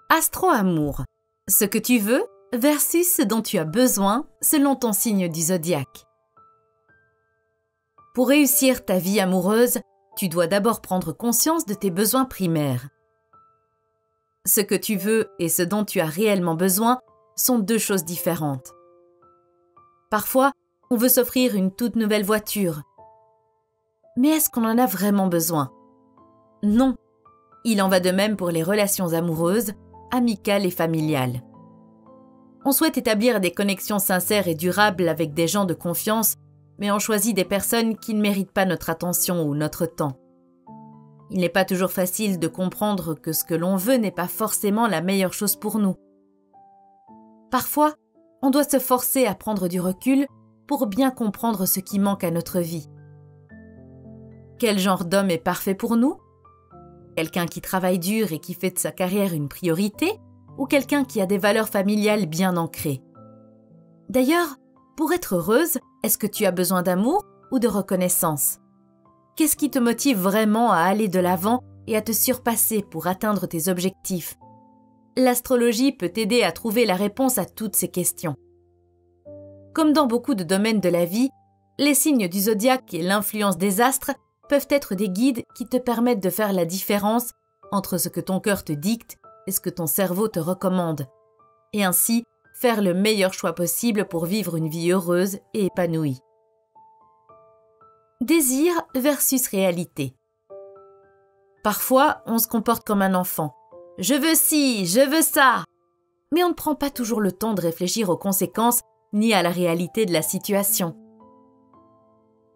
Astro-amour. Ce que tu veux versus ce dont tu as besoin selon ton signe du zodiaque. Pour réussir ta vie amoureuse, tu dois d'abord prendre conscience de tes besoins primaires. Ce que tu veux et ce dont tu as réellement besoin sont deux choses différentes. Parfois, on veut s'offrir une toute nouvelle voiture. Mais est-ce qu'on en a vraiment besoin? Non. Il en va de même pour les relations amoureuses, amicales et familiales. On souhaite établir des connexions sincères et durables avec des gens de confiance, mais on choisit des personnes qui ne méritent pas notre attention ou notre temps. Il n'est pas toujours facile de comprendre que ce que l'on veut n'est pas forcément la meilleure chose pour nous. Parfois, on doit se forcer à prendre du recul pour bien comprendre ce qui manque à notre vie. Quel genre d'homme est parfait pour nous? Quelqu'un qui travaille dur et qui fait de sa carrière une priorité, ou quelqu'un qui a des valeurs familiales bien ancrées? D'ailleurs, pour être heureuse, est-ce que tu as besoin d'amour ou de reconnaissance? Qu'est-ce qui te motive vraiment à aller de l'avant et à te surpasser pour atteindre tes objectifs? L'astrologie peut t'aider à trouver la réponse à toutes ces questions. Comme dans beaucoup de domaines de la vie, les signes du zodiaque et l'influence des astres peuvent être des guides qui te permettent de faire la différence entre ce que ton cœur te dicte et ce que ton cerveau te recommande, et ainsi faire le meilleur choix possible pour vivre une vie heureuse et épanouie. Désir versus réalité. Parfois, on se comporte comme un enfant. « Je veux ci, je veux ça !» Mais on ne prend pas toujours le temps de réfléchir aux conséquences ni à la réalité de la situation.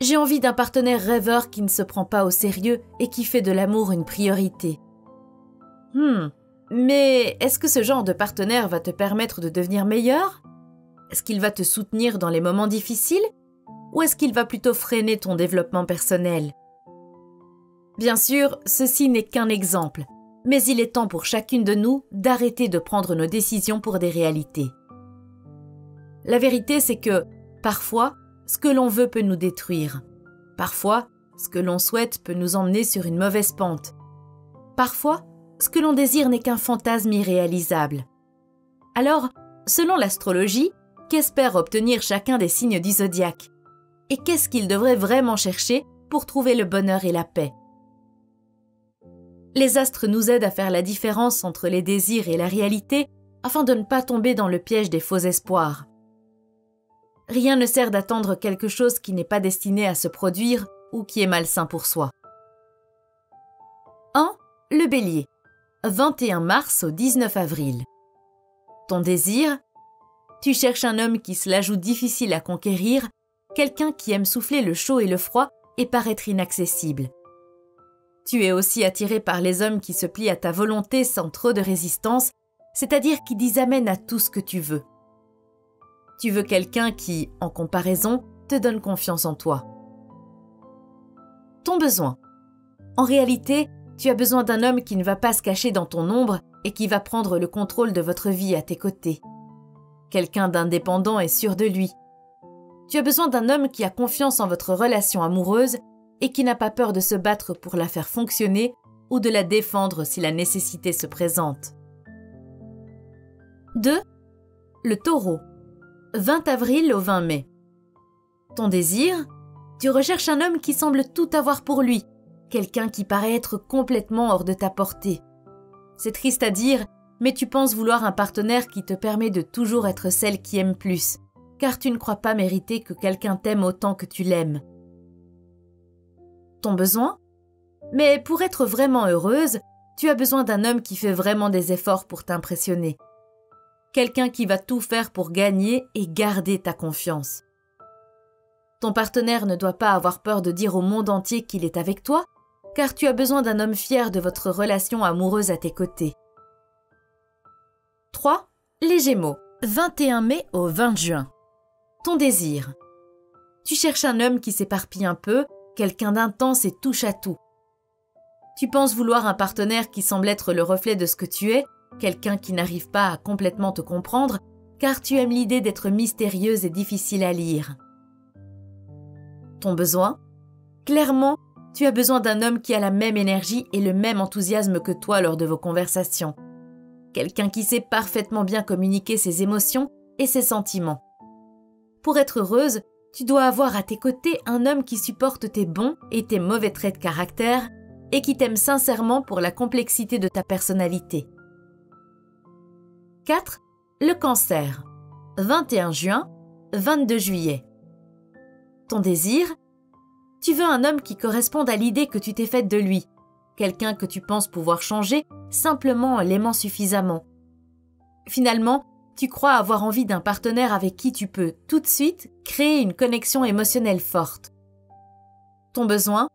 J'ai envie d'un partenaire rêveur qui ne se prend pas au sérieux et qui fait de l'amour une priorité. Mais est-ce que ce genre de partenaire va te permettre de devenir meilleur? Est-ce qu'il va te soutenir dans les moments difficiles? Ou est-ce qu'il va plutôt freiner ton développement personnel? Bien sûr, ceci n'est qu'un exemple, mais il est temps pour chacune de nous d'arrêter de prendre nos décisions pour des réalités. La vérité, c'est que, parfois, ce que l'on veut peut nous détruire. Parfois, ce que l'on souhaite peut nous emmener sur une mauvaise pente. Parfois, ce que l'on désire n'est qu'un fantasme irréalisable. Alors, selon l'astrologie, qu'espère obtenir chacun des signes du zodiaque? Et qu'est-ce qu'il devrait vraiment chercher pour trouver le bonheur et la paix? Les astres nous aident à faire la différence entre les désirs et la réalité afin de ne pas tomber dans le piège des faux espoirs. Rien ne sert d'attendre quelque chose qui n'est pas destiné à se produire ou qui est malsain pour soi. 1. Le Bélier. 21 mars au 19 avril. Ton désir? Tu cherches un homme qui se la joue difficile à conquérir, quelqu'un qui aime souffler le chaud et le froid et paraître inaccessible. Tu es aussi attiré par les hommes qui se plient à ta volonté sans trop de résistance, c'est-à-dire qui disent amen à tout ce que tu veux. Tu veux quelqu'un qui, en comparaison, te donne confiance en toi. Ton besoin. En réalité, tu as besoin d'un homme qui ne va pas se cacher dans ton ombre et qui va prendre le contrôle de votre vie à tes côtés. Quelqu'un d'indépendant et sûr de lui. Tu as besoin d'un homme qui a confiance en votre relation amoureuse et qui n'a pas peur de se battre pour la faire fonctionner ou de la défendre si la nécessité se présente. 2. Le Taureau. 20 avril au 20 mai. Ton désir? Tu recherches un homme qui semble tout avoir pour lui, quelqu'un qui paraît être complètement hors de ta portée. C'est triste à dire, mais tu penses vouloir un partenaire qui te permet de toujours être celle qui aime plus, car tu ne crois pas mériter que quelqu'un t'aime autant que tu l'aimes. Ton besoin? Mais pour être vraiment heureuse, tu as besoin d'un homme qui fait vraiment des efforts pour t'impressionner. Quelqu'un qui va tout faire pour gagner et garder ta confiance. Ton partenaire ne doit pas avoir peur de dire au monde entier qu'il est avec toi, car tu as besoin d'un homme fier de votre relation amoureuse à tes côtés. 3. Les Gémeaux. 21 mai au 20 juin. Ton désir. Tu cherches un homme qui s'éparpille un peu, quelqu'un d'intense et touche à tout. Tu penses vouloir un partenaire qui semble être le reflet de ce que tu es, quelqu'un qui n'arrive pas à complètement te comprendre, car tu aimes l'idée d'être mystérieuse et difficile à lire. Ton besoin? Clairement, tu as besoin d'un homme qui a la même énergie et le même enthousiasme que toi lors de vos conversations. Quelqu'un qui sait parfaitement bien communiquer ses émotions et ses sentiments. Pour être heureuse, tu dois avoir à tes côtés un homme qui supporte tes bons et tes mauvais traits de caractère et qui t'aime sincèrement pour la complexité de ta personnalité. 4. Le Cancer. 21 juin, 22 juillet. Ton désir? Tu veux un homme qui corresponde à l'idée que tu t'es faite de lui, quelqu'un que tu penses pouvoir changer simplement en l'aimant suffisamment. Finalement, tu crois avoir envie d'un partenaire avec qui tu peux, tout de suite, créer une connexion émotionnelle forte. Ton besoin?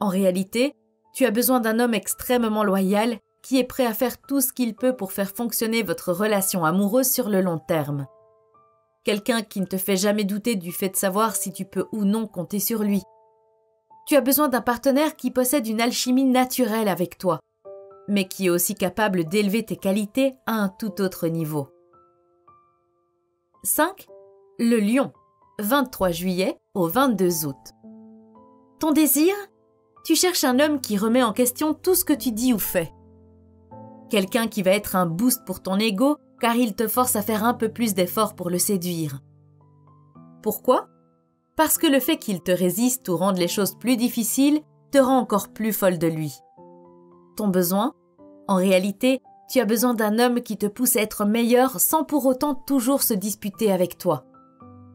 En réalité, tu as besoin d'un homme extrêmement loyal qui est prêt à faire tout ce qu'il peut pour faire fonctionner votre relation amoureuse sur le long terme. Quelqu'un qui ne te fait jamais douter du fait de savoir si tu peux ou non compter sur lui. Tu as besoin d'un partenaire qui possède une alchimie naturelle avec toi, mais qui est aussi capable d'élever tes qualités à un tout autre niveau. 5. Le Lion. 23 juillet au 22 août. Ton désir? Tu cherches un homme qui remet en question tout ce que tu dis ou fais. Quelqu'un qui va être un boost pour ton ego car il te force à faire un peu plus d'efforts pour le séduire. Pourquoi? Parce que le fait qu'il te résiste ou rende les choses plus difficiles te rend encore plus folle de lui. Ton besoin? En réalité, tu as besoin d'un homme qui te pousse à être meilleur sans pour autant toujours se disputer avec toi.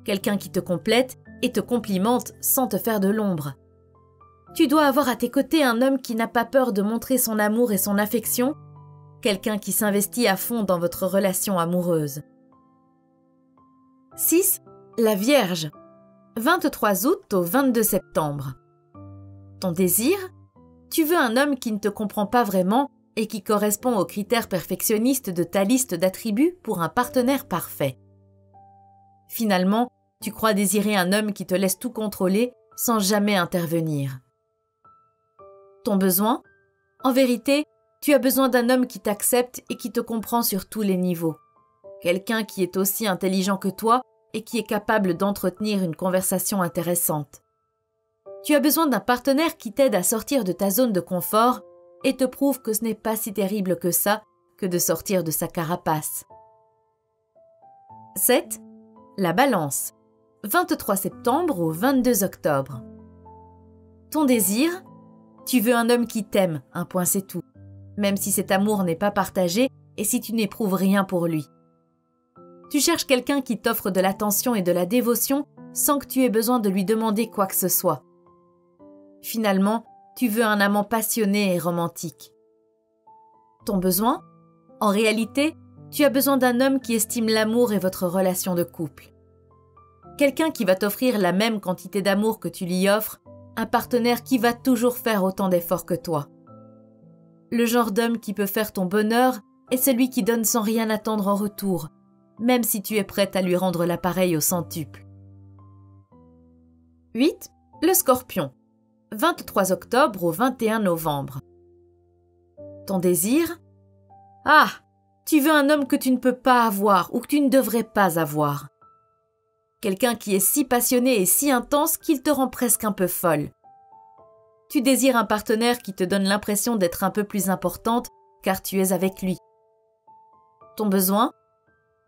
Quelqu'un qui te complète et te complimente sans te faire de l'ombre. Tu dois avoir à tes côtés un homme qui n'a pas peur de montrer son amour et son affection, quelqu'un qui s'investit à fond dans votre relation amoureuse. 6. La Vierge. 23 août au 22 septembre. Ton désir? Tu veux un homme qui ne te comprend pas vraiment et qui correspond aux critères perfectionnistes de ta liste d'attributs pour un partenaire parfait. Finalement, tu crois désirer un homme qui te laisse tout contrôler sans jamais intervenir. Ton besoin? En vérité, tu as besoin d'un homme qui t'accepte et qui te comprend sur tous les niveaux. Quelqu'un qui est aussi intelligent que toi et qui est capable d'entretenir une conversation intéressante. Tu as besoin d'un partenaire qui t'aide à sortir de ta zone de confort et te prouve que ce n'est pas si terrible que ça que de sortir de sa carapace. 7. La Balance. 23 septembre au 22 octobre. Ton désir? Tu veux un homme qui t'aime, un point c'est tout, même si cet amour n'est pas partagé et si tu n'éprouves rien pour lui. Tu cherches quelqu'un qui t'offre de l'attention et de la dévotion sans que tu aies besoin de lui demander quoi que ce soit. Finalement, tu veux un amant passionné et romantique. Ton besoin? En réalité, tu as besoin d'un homme qui estime l'amour et votre relation de couple. Quelqu'un qui va t'offrir la même quantité d'amour que tu lui offres, un partenaire qui va toujours faire autant d'efforts que toi. Le genre d'homme qui peut faire ton bonheur est celui qui donne sans rien attendre en retour, même si tu es prête à lui rendre l'appareil au centuple. 8. Le Scorpion. 23 octobre au 21 novembre. Ton désir? Ah! Tu veux un homme que tu ne peux pas avoir ou que tu ne devrais pas avoir. Quelqu'un qui est si passionné et si intense qu'il te rend presque un peu folle. Tu désires un partenaire qui te donne l'impression d'être un peu plus importante car tu es avec lui. Ton besoin?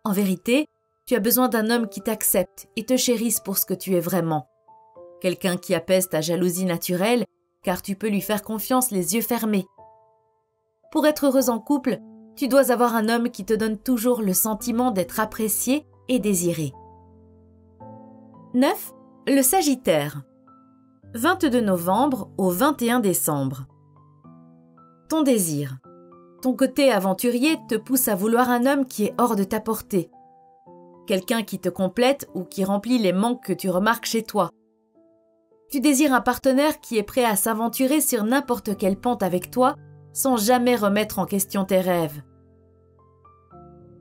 En vérité, tu as besoin d'un homme qui t'accepte et te chérisse pour ce que tu es vraiment. Quelqu'un qui apaise ta jalousie naturelle, car tu peux lui faire confiance les yeux fermés. Pour être heureuse en couple, tu dois avoir un homme qui te donne toujours le sentiment d'être apprécié et désiré. 9. Le Sagittaire. 22 novembre au 21 décembre. Ton désir. Ton côté aventurier te pousse à vouloir un homme qui est hors de ta portée. Quelqu'un qui te complète ou qui remplit les manques que tu remarques chez toi. Tu désires un partenaire qui est prêt à s'aventurer sur n'importe quelle pente avec toi sans jamais remettre en question tes rêves.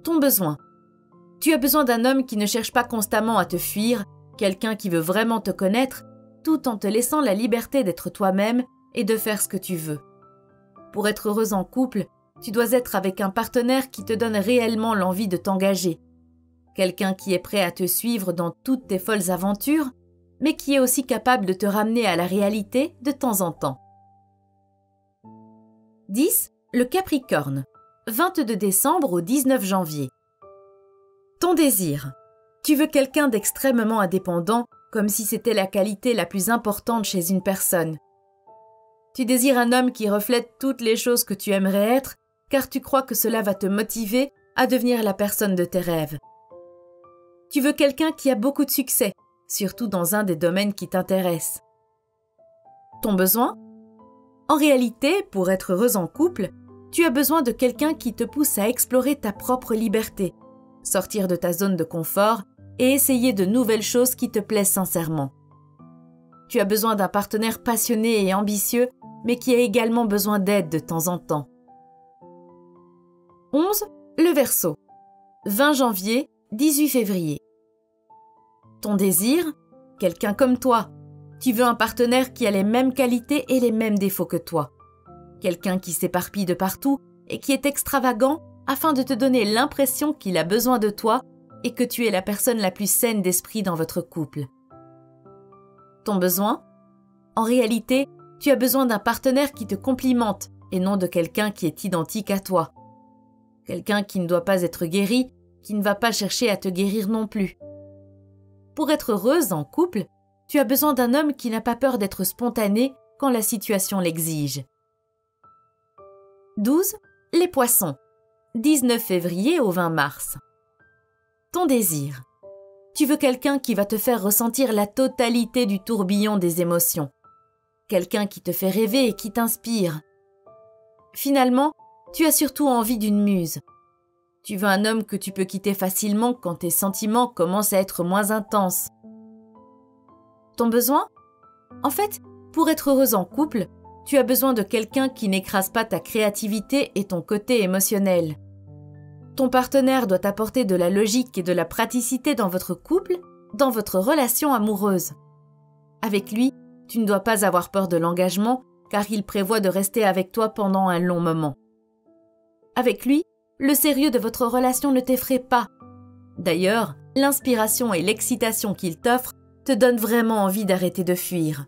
Ton besoin. Tu as besoin d'un homme qui ne cherche pas constamment à te fuir, quelqu'un qui veut vraiment te connaître, tout en te laissant la liberté d'être toi-même et de faire ce que tu veux. Pour être heureuse en couple, tu dois être avec un partenaire qui te donne réellement l'envie de t'engager. Quelqu'un qui est prêt à te suivre dans toutes tes folles aventures, mais qui est aussi capable de te ramener à la réalité de temps en temps. 10. Le Capricorne. 22 décembre au 19 janvier. Ton désir. Tu veux quelqu'un d'extrêmement indépendant, comme si c'était la qualité la plus importante chez une personne. Tu désires un homme qui reflète toutes les choses que tu aimerais être, car tu crois que cela va te motiver à devenir la personne de tes rêves. Tu veux quelqu'un qui a beaucoup de succès, surtout dans un des domaines qui t'intéressent. Ton besoin? En réalité, pour être heureuse en couple, tu as besoin de quelqu'un qui te pousse à explorer ta propre liberté, sortir de ta zone de confort et essayer de nouvelles choses qui te plaisent sincèrement. Tu as besoin d'un partenaire passionné et ambitieux, mais qui a également besoin d'aide de temps en temps. 11. Le Verseau. 20 janvier, 18 février. Ton désir? Quelqu'un comme toi. Tu veux un partenaire qui a les mêmes qualités et les mêmes défauts que toi. Quelqu'un qui s'éparpille de partout et qui est extravagant afin de te donner l'impression qu'il a besoin de toi et que tu es la personne la plus saine d'esprit dans votre couple. Ton besoin? En réalité, tu as besoin d'un partenaire qui te complimente et non de quelqu'un qui est identique à toi. Quelqu'un qui ne doit pas être guéri, qui ne va pas chercher à te guérir non plus. Pour être heureuse en couple, tu as besoin d'un homme qui n'a pas peur d'être spontané quand la situation l'exige. 12. Les Poissons. 19 février au 20 mars. Ton désir. Tu veux quelqu'un qui va te faire ressentir la totalité du tourbillon des émotions. Quelqu'un qui te fait rêver et qui t'inspire. Finalement, tu as surtout envie d'une muse. Tu veux un homme que tu peux quitter facilement quand tes sentiments commencent à être moins intenses. Ton besoin? En fait, pour être heureuse en couple, tu as besoin de quelqu'un qui n'écrase pas ta créativité et ton côté émotionnel. Ton partenaire doit apporter de la logique et de la praticité dans votre couple, dans votre relation amoureuse. Avec lui, tu ne dois pas avoir peur de l'engagement, car il prévoit de rester avec toi pendant un long moment. Avec lui, le sérieux de votre relation ne t'effraie pas. D'ailleurs, l'inspiration et l'excitation qu'il t'offre te donnent vraiment envie d'arrêter de fuir.